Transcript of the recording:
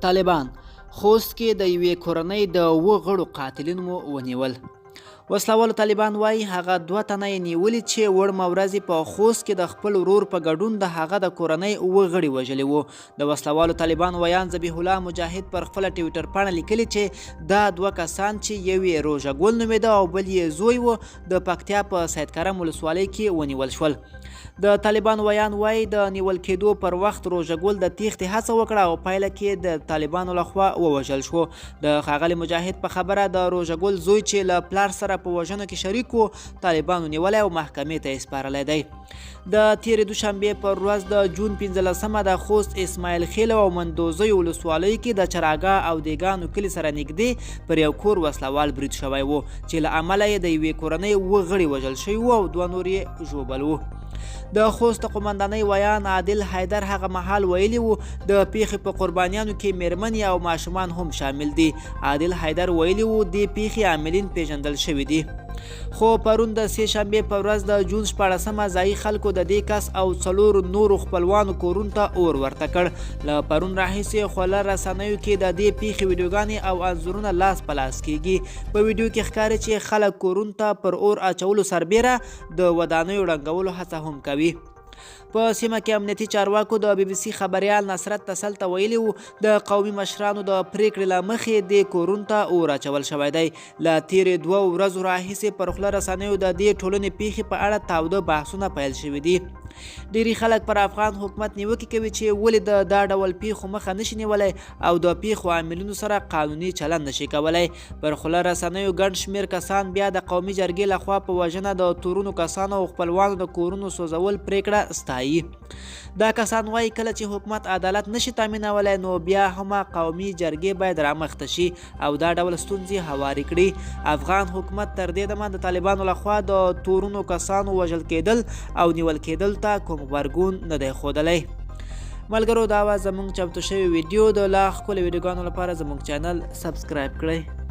طالبان خوست کې د یوې کورنۍ د 7 غړو قاتلین مو ونیول. وسلوالو طالبان وایي هغه 2 تنه یې نیولي چې وړمه ورځې په خوست کې د خپل ورور په ګډون د هغه د کورنۍ 7 غړي وژلي وو. د وسلوالو طالبان ویان ذبیح الله مجاهد پر خپله ټویټر پاڼه لیکلي چې دا 2 کسان چې یو یې روژه ګل نومېده او بل یې زوی و د پکتیا په سیدکرم ولسوالۍ کې ونیول شول. د طالبان ویان وایي د نیول کېدو پر وخت روژه ګل د تیښتې هڅه وکړه او پایله کې د طالبانو لخوا ووژل شو. د ښاغلي مجاهد په خبره د روژه ګل زوی چې له پلار سره په وژنو کې شریک و طالبانو نیولی او محکمې ته یې سپارلی دی. د تېرې دوشنبې پر ورځ د جون 15مه د خوست اسماعیل خیل او مندوزۍ ولسوالیو کې د چراګاه او دیګانو کلي سره نږدې پر یو کور وسلوال برید شوی و چې له امله یې د یوې کورنۍ 7 غړي وژل شوي وو او 2 نور یې ژوبل وو. د خوست قومندانۍ ویان عادل حیدر هغه مهال ویلي وو د پیښې په قربانیانو کې میرمنې او ماشومان هم شامل دي. عادل حیدر ویلي وو دې پیښې عاملین پیژندل شوي دي. خو پرون د سې شنبې په ورځ د جون 14مه ځایي خلکو د دې کس او 4 نورو خپلوانو کورونو ته اور ورته کړ. له پرون راهیسې خواله رسنیو کې د دې پیښې ویډیوګانې او انځورونه لاس په لاس کیږي. په ویډیو کې ښکاري چې خلک کورونو ته پر اور اچولو سربیره د ودانیو ړنګولو هڅه هم کوي. په سیمه کې امنیتي چارواکو د BBC خبریال نصرت تسل ته ویلي وو د قومي مشرانو د پریکړې له مخې د کورونو ته اور اچول شوی دی. له تېرې 2 ورځو راهیسې پر خوله رسنیو د دې ټولنې پیښې په اړه تاوده بحثونه پیل شوي دي. ډېری خلک پر افغان حکومت نیوکې کوي چې ولې د دا ډول پیښو مخه نشي نیولی او د پیښو عاملینو سره قانوني چلند نشي کولی. پر خوله رسنیو ګڼ شمېر کسان بیا د قومي جرګې لخوا په وژنه د تورونو کسانو او خپلوانو د کورونو سوځول پرېکړه ستایي. دا کسان وایي کله چې حکومت عدالت نشي تامینولی نو بیا هم قومي جرګې باید رامخته شي او دا ډول ستونزې هوارې کړي. افغان حکومت تر دې دمه د طالبانو لخوا د تورونو کسانو وژل کېدل او نیول کېدل ته کوم غبرګون نه دی ښودلی. ملګرو دا وه زموږ چمتو شوې ویډیو. د لا ښکلې ویډیوګانو لپاره زموږ چینل سبسکرایب کړئ.